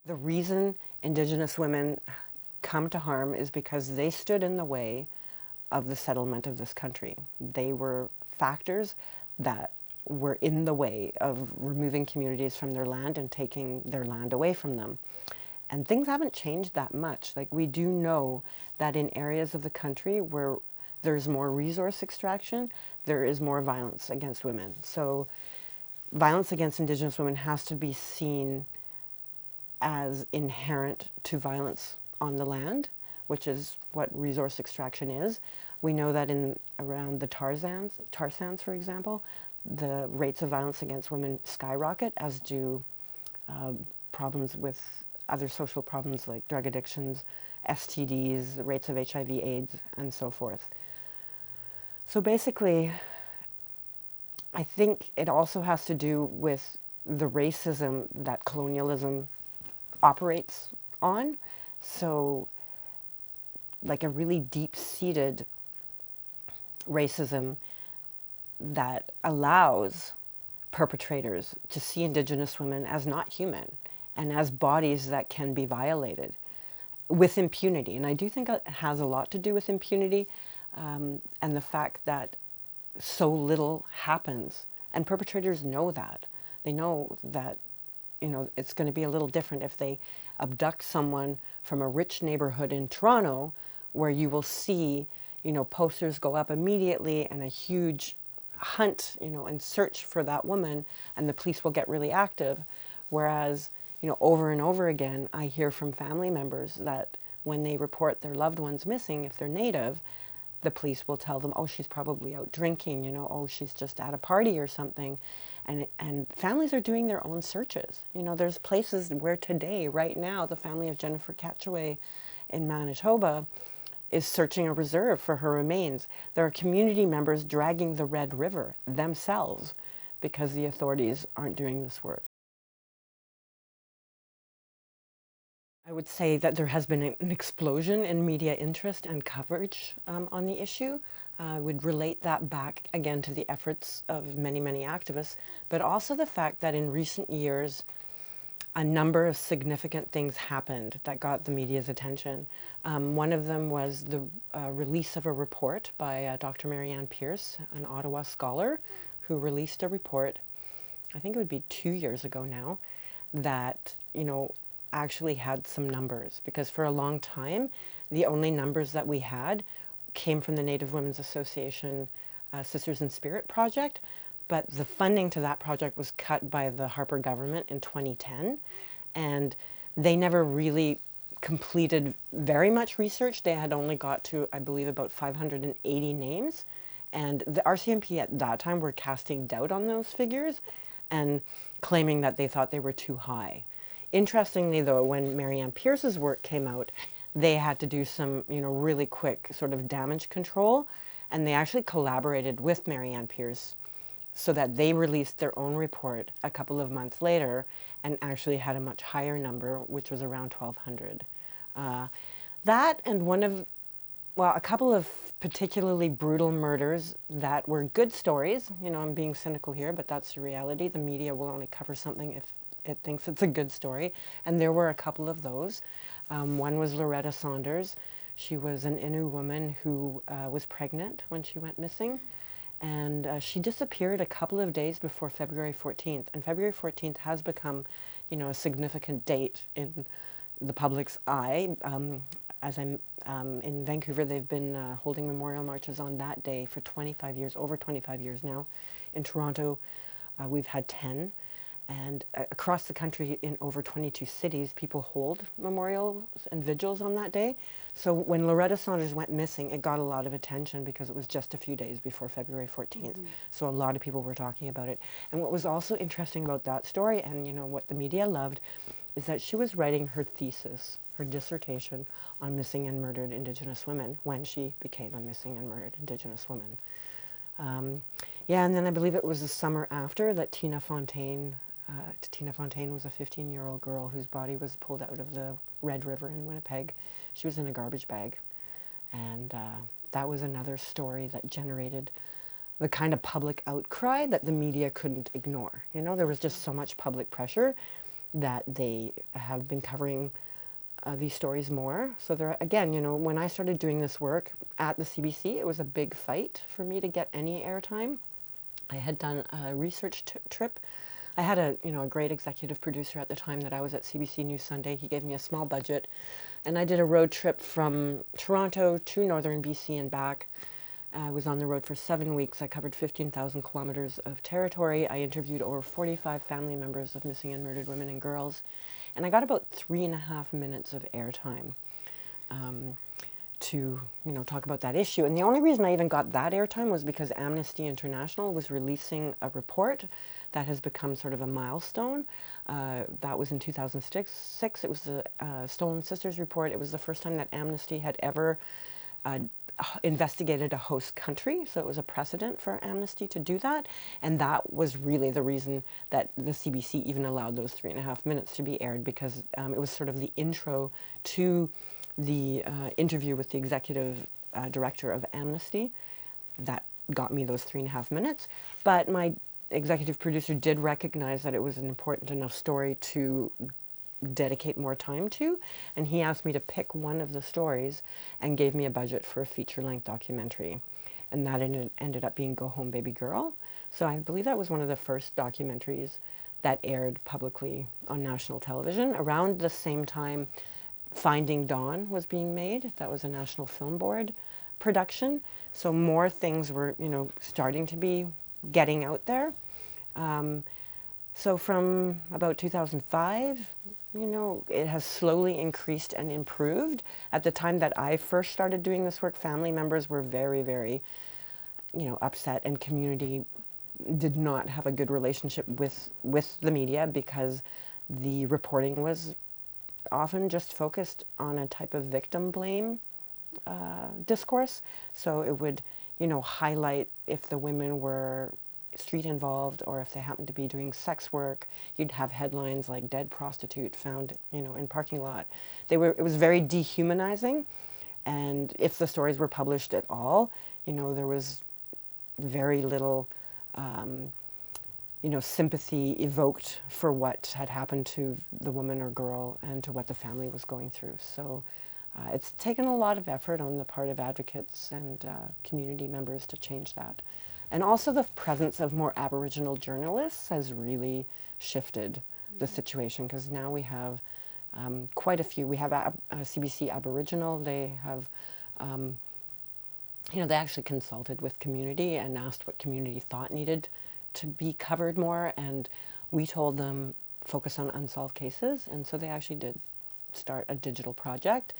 The reason Indigenous women come to harm is because they stood in the way of the settlement of this country. They were factors that were in the way of removing communities from their land and taking their land away from them. And things haven't changed that much. Like, we do know that in areas of the country where there's more resource extraction, there is more violence against women. So violence against Indigenous women has to be seen as inherent to violence on the land, which is what resource extraction is. We know that in around the tar sands, for example, the rates of violence against women skyrocket, as do problems with other social problems like drug addictions, STDs, the rates of HIV/AIDS, and so forth. So basically, I think it also has to do with the racism that colonialism operates on. So, like a really deep-seated racism that allows perpetrators to see Indigenous women as not human and as bodies that can be violated with impunity. And I do think it has a lot to do with impunity, and the fact that so little happens. And perpetrators know that. They know that, it's going to be a little different if they abduct someone from a rich neighborhood in Toronto, where you will see, posters go up immediately and a huge hunt, and search for that woman, and the police will get really active. Whereas, over and over again, I hear from family members that when they report their loved ones missing, if they're Native, the police will tell them, oh, she's probably out drinking, oh, she's just at a party or something. And families are doing their own searches. There's places where today, right now, the family of Jennifer Catchaway in Manitoba is searching a reserve for her remains. There are community members dragging the Red River themselves because the authorities aren't doing this work. I would say that there has been an explosion in media interest and coverage on the issue. I would relate that back again to the efforts of many, many activists, but also the fact that in recent years, a number of significant things happened that got the media's attention. One of them was the release of a report by Dr. Marianne Pierce, an Ottawa scholar, who released a report, I think it would be 2 years ago now, that, actually had some numbers, because for a long time, the only numbers that we had came from the Native Women's Association Sisters in Spirit project, but the funding to that project was cut by the Harper government in 2010, and they never really completed very much research. They had only got to, I believe, about 580 names, and the RCMP at that time were casting doubt on those figures and claiming that they thought they were too high. Interestingly, though, when Marianne Pierce's work came out, they had to do some, really quick sort of damage control, and they actually collaborated with Marianne Pierce so that they released their own report a couple of months later and actually had a much higher number, which was around 1,200. That and a couple of particularly brutal murders that were good stories. I'm being cynical here, but that's the reality. The media will only cover something if it thinks it's a good story, and there were a couple of those. One was Loretta Saunders. She was an Innu woman who was pregnant when she went missing, and she disappeared a couple of days before February 14th, and February 14th has become, a significant date in the public's eye. As I'm in Vancouver, they've been holding memorial marches on that day for 25 years, over 25 years now. In Toronto, we've had 10. And across the country, in over 22 cities, people hold memorials and vigils on that day. So when Loretta Saunders went missing, it got a lot of attention because it was just a few days before February 14th. Mm-hmm. So a lot of people were talking about it. And what was also interesting about that story, and what the media loved, is that she was writing her thesis, her dissertation on missing and murdered Indigenous women when she became a missing and murdered Indigenous woman. And then I believe it was the summer after that Tina Fontaine was a 15-year-old girl whose body was pulled out of the Red River in Winnipeg. She was in a garbage bag. And that was another story that generated the kind of public outcry that the media couldn't ignore. There was just so much public pressure that they have been covering these stories more. So there, again, when I started doing this work at the CBC, it was a big fight for me to get any airtime. I had done a research trip. I had a great executive producer at the time that I was at CBC News Sunday. He gave me a small budget, and I did a road trip from Toronto to northern BC and back. I was on the road for 7 weeks. I covered 15,000 kilometers of territory. I interviewed over 45 family members of missing and murdered women and girls, and I got about 3.5 minutes of airtime to talk about that issue. And the only reason I even got that airtime was because Amnesty International was releasing a report that has become sort of a milestone. That was in 2006. It was the Stolen Sisters report. It was the first time that Amnesty had ever investigated a host country, so it was a precedent for Amnesty to do that, and that was really the reason that the CBC even allowed those 3.5 minutes to be aired, because it was sort of the intro to the interview with the executive director of Amnesty that got me those 3.5 minutes. But my executive producer did recognize that it was an important enough story to dedicate more time to, and he asked me to pick one of the stories and gave me a budget for a feature-length documentary, and that ended up being Go Home Baby Girl. So I believe that was one of the first documentaries that aired publicly on national television. Around the same time, Finding Dawn was being made. That was a National Film Board production, so more things were starting to be getting out there. So from about 2005, it has slowly increased and improved. At the time that I first started doing this work, family members were very, very, upset, and community did not have a good relationship with the media, because the reporting was often just focused on a type of victim blame discourse. So it would, highlight if the women were street involved, or if they happened to be doing sex work. You'd have headlines like "dead prostitute found in parking lot." It was very dehumanizing, and if the stories were published at all, there was very little sympathy evoked for what had happened to the woman or girl and to what the family was going through. So it's taken a lot of effort on the part of advocates and community members to change that. And also the presence of more Aboriginal journalists has really shifted the situation, because now we have quite a few. We have CBC Aboriginal. They have, they actually consulted with community and asked what community thought needed to be covered more, and we told them focus on unsolved cases, and so they actually did start a digital project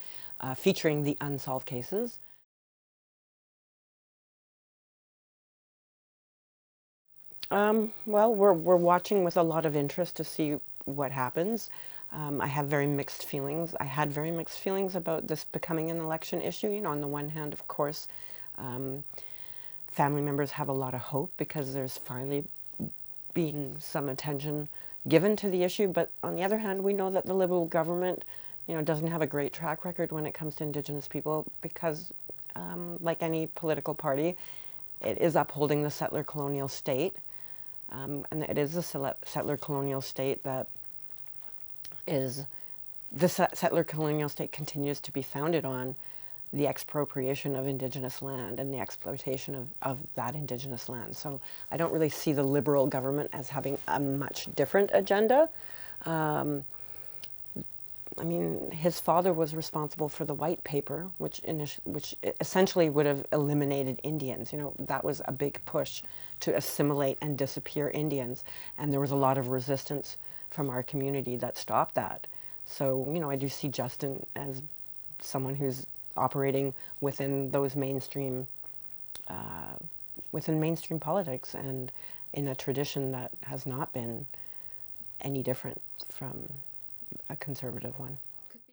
featuring the unsolved cases. Well, we're watching with a lot of interest to see what happens. I have very mixed feelings. I had very mixed feelings about this becoming an election issue. On the one hand, of course, family members have a lot of hope because there's finally being some attention given to the issue. But on the other hand, we know that the Liberal government, doesn't have a great track record when it comes to Indigenous people, because, like any political party, it is upholding the settler colonial state. And it is a settler colonial state that is, the settler colonial state continues to be founded on the expropriation of Indigenous land and the exploitation of that Indigenous land. So I don't really see the Liberal government as having a much different agenda. His father was responsible for the White Paper, which essentially would have eliminated Indians. That was a big push to assimilate and disappear Indians, and there was a lot of resistance from our community that stopped that. So, I do see Justin as someone who's operating within those mainstream politics, and in a tradition that has not been any different from a conservative one.